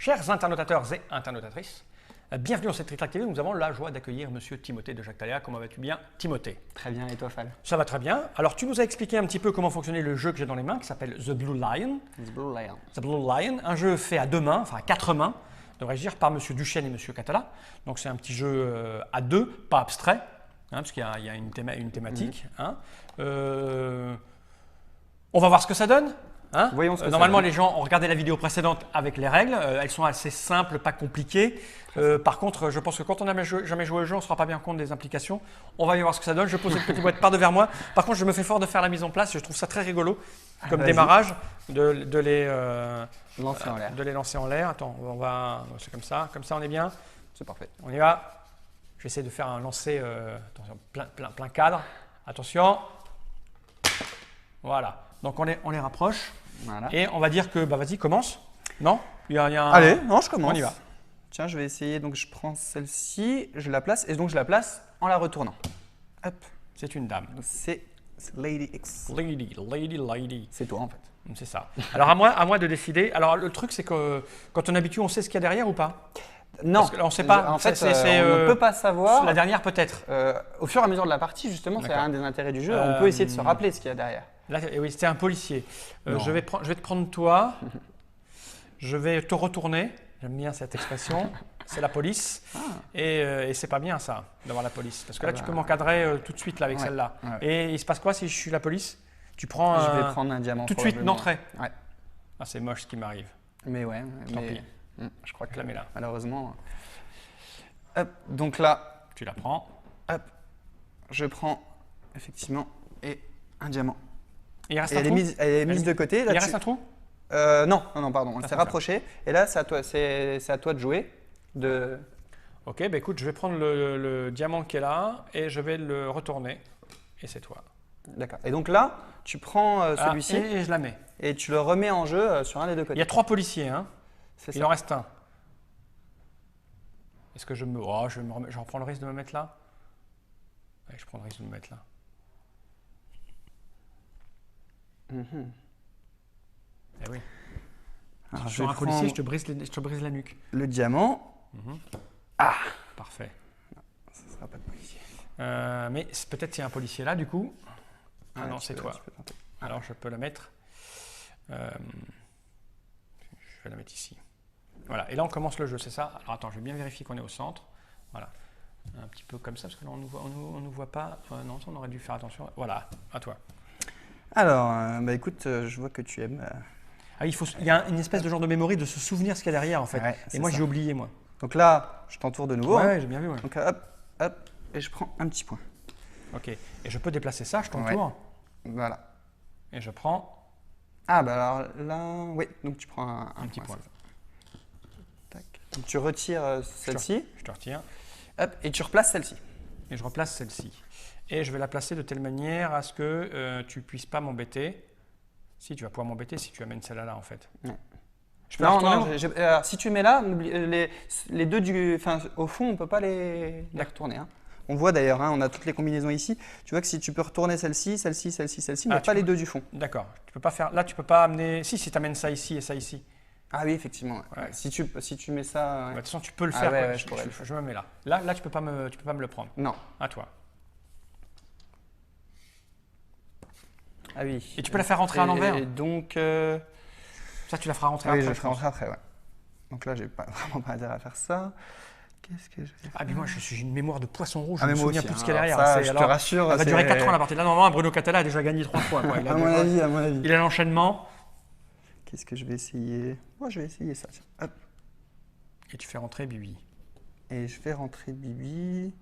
Chers internautateurs et internautatrices, bienvenue dans cette Trick TV. Nous avons la joie d'accueillir Monsieur Timothée de Jacques Taléa. Comment vas-tu bien, Timothée? Très bien, et toi, Fal? Ça va très bien. Alors, tu nous as expliqué un petit peu comment fonctionnait le jeu que j'ai dans les mains, qui s'appelle The Blue Lion. The Blue Lion. The Blue Lion, un jeu fait à deux mains, enfin à quatre mains, devrais-je dire, par Monsieur Duchesne et Monsieur Catala. Donc, c'est un petit jeu à deux, pas abstrait, parce qu'il y a une thématique. On va voir ce que ça donne. Voyons ce que Normalement, ça donne. les gens ont regardé la vidéo précédente avec les règles. Elles sont assez simples, pas compliquées. Par contre, je pense que quand on n'a jamais joué au jeu, on ne se rend pas bien compte des implications. On va y voir ce que ça donne. Je pose une petite boîte par devers moi. Par contre, je me fais fort de faire la mise en place. Je trouve ça très rigolo comme démarrage de les lancer en l'air. Attends, c'est comme ça. Comme ça, on est bien. C'est parfait. On y va. J'essaie de faire un lancer attention, plein cadre. Attention. Voilà. Donc, on les rapproche. Voilà. Et on va dire que, vas-y, commence. Non? Allez, non, je commence. On y va. Tiens, je vais essayer. Donc, je prends celle-ci, je la place, et donc je la place en la retournant. Hop. C'est une dame. C'est Lady X. Lady. C'est toi, en fait. C'est ça. Alors, à moi de décider. Alors, le truc, c'est que quand on est habitué, on sait ce qu'il y a derrière ou pas? Non. Parce que là, on ne sait pas. En fait, on ne peut pas savoir. La dernière, peut-être. Au fur et à mesure de la partie, justement, c'est un des intérêts du jeu. On peut essayer de se rappeler ce qu'il y a derrière. Là, oui, c'était un policier. Je vais te prendre toi. Je vais te retourner. J'aime bien cette expression. C'est la police. Et c'est pas bien ça, d'avoir la police. Parce que là, tu peux m'encadrer tout de suite là, avec celle-là. Ouais. Et il se passe quoi si je suis la police? Tu prends Je vais prendre un diamant. tout de suite d'entrée. Ouais. Ah, c'est moche ce qui m'arrive. Mais ouais. Tant pis. Je crois que Je la mets là. Malheureusement. Hop. Donc là, Tu la prends. hop. Je prends effectivement et un diamant. Il reste Et un trou. elle est mise de côté. Là, Il reste un trou. non, pardon, on s'est ça. rapproché. Et là, c'est à toi de jouer. Ok, écoute, je vais prendre le diamant qui est là et je vais le retourner. Et c'est toi. D'accord. Et donc là, tu prends celui-ci Et je la mets. et tu le remets en jeu sur un des deux côtés. Il y a 3 policiers. C'est Il ça. en reste un. Est-ce que je reprends le risque de me mettre là? Ouais, je prends le risque de me mettre là. Eh oui. Alors, Si je je suis vais un policier, je prendre te brise la nuque. le diamant. Parfait. Ça ne sera pas de policier. Mais peut-être qu'il y a un policier là, du coup. Ah Ouais, non, tu c'est peux- toi. tu peux tenter. Alors, je peux la mettre. Je vais la mettre ici. Voilà. Et là, on commence le jeu, c'est ça? Alors, attends, je vais bien vérifier qu'on est au centre. Voilà. Un petit peu comme ça, parce que là, on nous voit pas. Non, ça, on aurait dû faire attention. Voilà, à toi. Alors, écoute, je vois que tu aimes. Ah, il y a une espèce de genre de mémoire de se souvenir ce qu'il y a derrière, en fait. Ouais, Et c'est moi, ça. j'ai oublié, moi. Donc là, je t'entoure de nouveau. Ouais, j'ai bien vu, ouais. Donc hop, et je prends un petit point. Ok. Et je peux déplacer ça, je Ouais. t'entoure. Voilà. Et je prends Ah bah alors là, oui, donc tu prends un petit point. c'est ça. Tac. Donc tu retires celle-ci, Je te retire. hop, et tu replaces celle-ci. Et je replace celle-ci. Et je vais la placer de telle manière à ce que tu puisses pas m'embêter. Si, tu vas pouvoir m'embêter si tu amènes celle-là, en fait. Ouais. Je peux la Non, retourner, non, alors, si tu mets là, les deux au fond, on ne peut pas les retourner. Hein. On voit d'ailleurs, on a toutes les combinaisons ici. Tu vois que si tu peux retourner celle-ci, mais tu pas les peux. deux du fond. D'accord. Tu peux pas faire. Là, tu peux pas amener. Si tu amènes ça ici et ça ici. Ah oui, effectivement. Ouais. Ouais. Si tu mets ça. De toute façon, tu peux le Ah faire. ouais, quoi. ouais, je pourrais le Je me mets là. Là, tu peux pas me le prendre. Non. À toi. Ah oui. Et tu peux la faire rentrer à l'envers. Et donc. Ça, tu la feras rentrer Oui, après. je ferai rentrer après, ouais. Donc là, j'ai vraiment pas intérêt à faire ça. Qu'est-ce que je vais faire? Ah, mais moi, j'ai une mémoire de poisson rouge. Ah, Je mais me moi souviens aussi, plus de ce hein. qu'il y a derrière. Ça, C'est- je te alors, rassure. Ça va c'est- durer 4 ans la partie. Là, normalement, Bruno Catala a déjà gagné 3 fois. Quoi. À mon avis. Il a l'enchaînement. Qu'est-ce que je vais essayer? Moi, je vais essayer ça. Tiens. Hop. Et tu fais rentrer Bibi. Et je fais rentrer Bibi.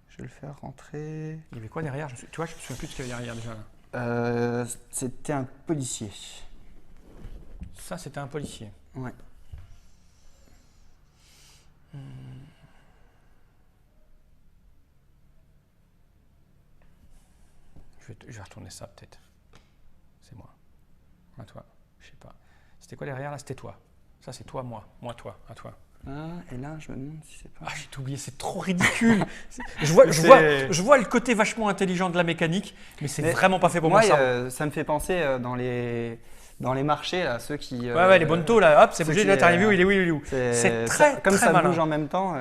Je vais le faire rentrer. Il y avait quoi derrière? Tu vois, je me souviens plus de ce qu'il y avait derrière déjà. Là. C'était un policier. Ça, c'était un policier. Ouais. Je vais retourner ça peut-être. C'est moi. À toi. Je sais pas. C'était quoi derrière là? C'était toi. Ça, c'est toi, moi. Moi, toi. À toi. Ah, et là, je me demande si c'est pas. Ah, j'ai tout oublié. C'est trop ridicule. Je vois le côté vachement intelligent de la mécanique, mais c'est Mais vraiment pas fait pour moi, moi ça. ça me fait penser dans les Dans les marchés, là, ceux qui. Ouais, les bonnetos, là, hop, c'est ceux bougé, qui, là, t'arrives où, il est où, il est où. C'est très, comme très ça malin. bouge en même temps.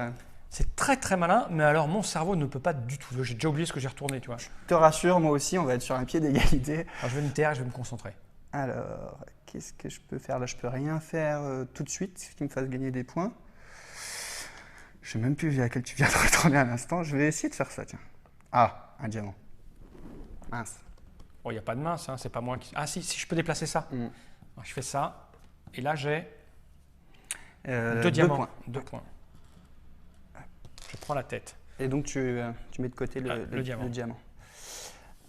C'est très, très malin, mais alors mon cerveau ne peut pas du tout. J'ai déjà oublié ce que j'ai retourné, tu vois. Je te rassure, moi aussi, on va être sur un pied d'égalité. Alors, je vais me taire, je vais me concentrer. Alors, qu'est-ce que je peux faire là? Je peux rien faire tout de suite, ce qui me fasse gagner des points. Je sais même plus laquelle tu viens de retourner à l'instant. Je vais essayer de faire ça, tiens. Ah, un diamant. Mince. Bon, il n'y a pas de mince, hein, c'est pas moi qui. Ah, si, je peux déplacer ça. Alors, je fais ça, et là, j'ai 2 diamants. Points. 2 points. Je prends la tête. Et donc, tu mets de côté le diamant.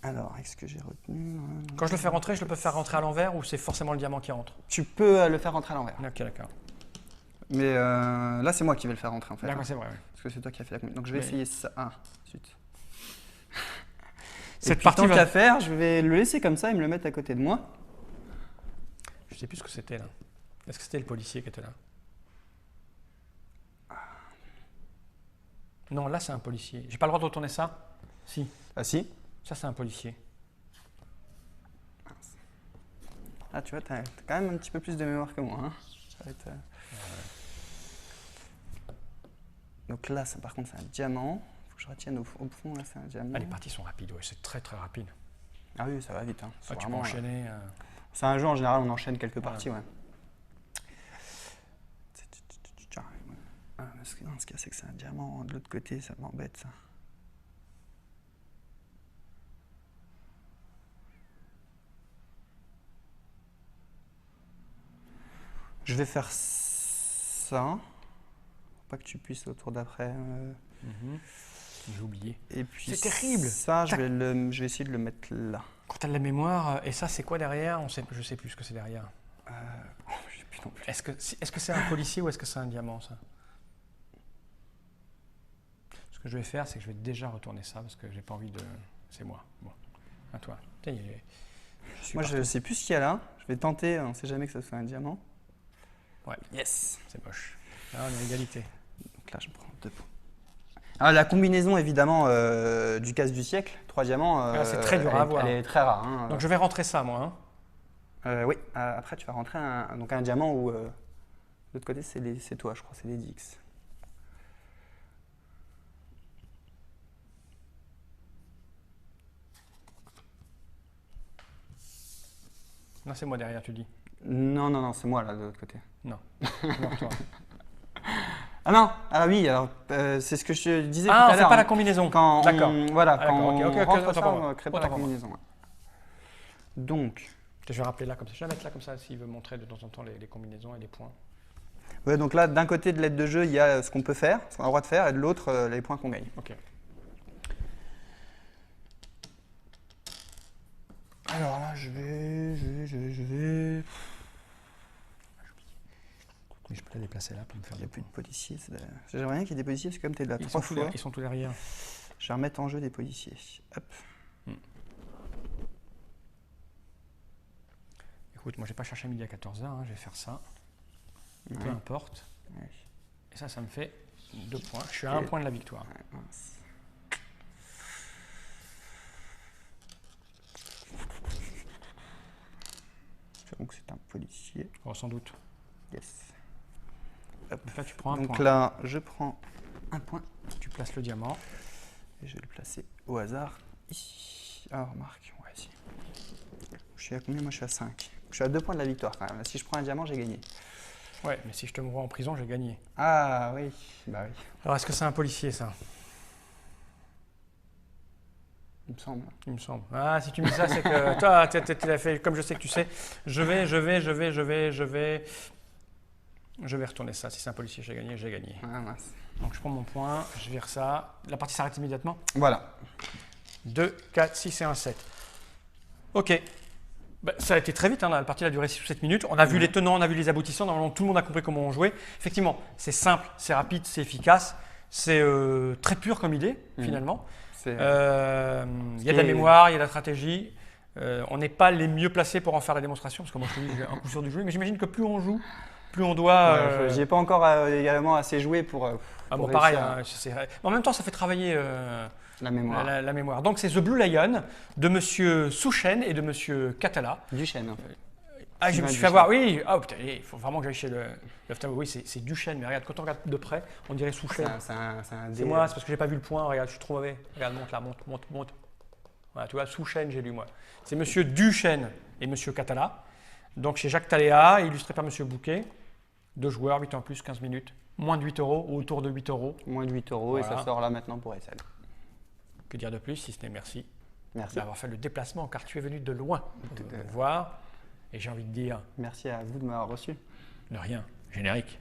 Alors, est-ce que j'ai retenu? Quand je le fais rentrer, je le peux faire rentrer à l'envers ou c'est forcément le diamant qui rentre? Tu peux le faire rentrer à l'envers. Ok, d'accord. Mais là, c'est moi qui vais le faire rentrer en fait. D'accord, c'est vrai. Oui. Parce que c'est toi qui as fait la combinaison. Donc, je vais essayer ça. Ah, ensuite. Cette partie tant qu'à faire, je vais le laisser comme ça et me le mettre à côté de moi. Je sais plus ce que c'était là. Est-ce que c'était le policier qui était là? Non, là c'est un policier. J'ai pas le droit de retourner ça? Si. Ah si. Ça c'est un policier. Ah tu vois, t'as quand même un petit peu plus de mémoire que moi. Hein. Ça va être, Donc là, ça, par contre, c'est un diamant. Faut que je retienne au fond, là, c'est un diamant. Ah, les parties sont rapides, ouais, c'est très très rapide. Ah oui, ça va vite. Hein. Ah, tu peux enchaîner. C'est un jeu, en général, on enchaîne quelques parties, ouais. Ce qu'il y a, c'est que c'est un diamant. De l'autre côté, ça m'embête, ça. Je vais faire ça. Faut pas que tu puisses au tour d'après. J'ai oublié. Et puis c'est terrible. Ça, je vais essayer de le mettre là. Quand tu as de la mémoire, et ça, c'est quoi derrière? Je sais plus ce que c'est derrière. Je sais plus non plus. Est-ce que c'est un policier ou est-ce que c'est un diamant, ça? Ce que je vais faire, c'est que je vais déjà retourner ça parce que j'ai pas envie de. C'est moi. Bon, à toi. Tiens, Moi, je sais plus ce qu'il y a là. Je vais tenter. On sait jamais que ce soit un diamant. Ouais. Yes. C'est moche. Là, on est à égalité. Donc là, je prends 2 points. Ah, la combinaison, évidemment, du casse du siècle, 3 diamants. C'est très dur à avoir. Elle est très rare. Hein. Donc, je vais rentrer ça, moi. Hein. Oui. Après, tu vas rentrer un diamant où de l'autre côté, c'est toi, je crois. C'est les Dix. Non, c'est moi derrière, tu dis. Non, c'est moi là de l'autre côté. Non, non, toi. Ah non, ah oui, alors c'est ce que je te disais tout à Ah, l'heure. c'est pas la combinaison. D'accord. Voilà, Ah, quand d'accord, ok, on rentre autant ça, pour on moi. ne crée pas Autant la pour moi. combinaison. Ouais. Donc. Je vais rappeler là comme ça. Je vais la mettre là comme ça s'il veut montrer de temps en temps les combinaisons et les points. Ouais, donc là, d'un côté de l'aide de jeu, il y a ce qu'on peut faire, ce qu'on a le droit de faire, et de l'autre, les points qu'on gagne. Ok. Alors là, je vais. Mais je peux la déplacer là pour me faire Il n'y a des plus de points. policiers. J'aimerais bien qu'il y ait des policiers, parce que comme tu es là Ils 3 sont fois, ils sont tous derrière. je vais remettre en jeu des policiers. Hop. Écoute, moi, je vais pas chercher à midi à 14h. Hein, je vais faire ça. Peu Ouais. importe. Ouais. Et ça me fait 2 points. Je suis à 1 point de la victoire. Ouais, mince. Donc c'est un policier. Oh, sans doute. Yes. Donc là, tu prends un Donc point. là, je prends un point Tu places le diamant. et je vais le placer au hasard ici. Ah, remarque, ouais, si. Je suis à combien? Moi, je suis à 5. Je suis à 2 points de la victoire quand même. Si je prends un diamant, j'ai gagné. Ouais, mais si je te vois en prison, j'ai gagné. Ah oui, bah oui, Alors, est-ce que c'est un policier, ça? il me semble. Il me semble. Ah, si tu me dis ça, c'est que toi, tu l'as fait comme je sais que tu sais. Je vais retourner ça. Si c'est un policier, j'ai gagné, j'ai gagné. Ah mince. Donc, je prends mon point, je vire ça. La partie s'arrête immédiatement. Voilà. 2, 4, 6 et 1, 7. Ok. Bah, ça a été très vite, hein, la partie a duré 6 ou 7 minutes. On a vu les tenants, on a vu les aboutissants. Normalement, tout le monde a compris comment on jouait. Effectivement, c'est simple, c'est rapide, c'est efficace. C'est très pur comme idée, finalement. Il y a de la mémoire, il y a de la stratégie. On n'est pas les mieux placés pour en faire la démonstration, parce que moi, je te dis, j'ai un coup sûr du jeu. Mais j'imagine que plus on joue, plus on doit… J'y ai pas encore également assez joué pour bon, réussir pareil, hein, mais en même temps, ça fait travailler la mémoire. la mémoire. Donc, c'est The Blue Lion de Monsieur Souchen et de Monsieur Catala. Du chêne. Ah, je me Sylvain suis fait avoir, oui. Ah, putain, il faut vraiment que j'aille chez l'ophtalmo. Oui, c'est Duchesne, mais regarde, quand on regarde de près, on dirait Souchène. C'est un C'est moi, c'est parce que j'ai pas vu le point. Regarde, je suis trop mauvais. Regarde, monte là, monte. Voilà, tu vois, Souchène, j'ai lu moi. C'est monsieur Duchesne et monsieur Catala. Donc chez Jacques Taléa, illustré par monsieur Bouquet. 2 joueurs, 8 ans plus, 15 minutes. Moins de 8 euros, ou autour de 8 euros. Moins de 8 euros et Voilà. ça sort là maintenant pour SL. Que dire de plus, si ce n'est merci Merci. d'avoir fait le déplacement, car tu es venu de loin pour me voir. Et j'ai envie de dire, Merci à vous de m'avoir reçu. de rien, générique.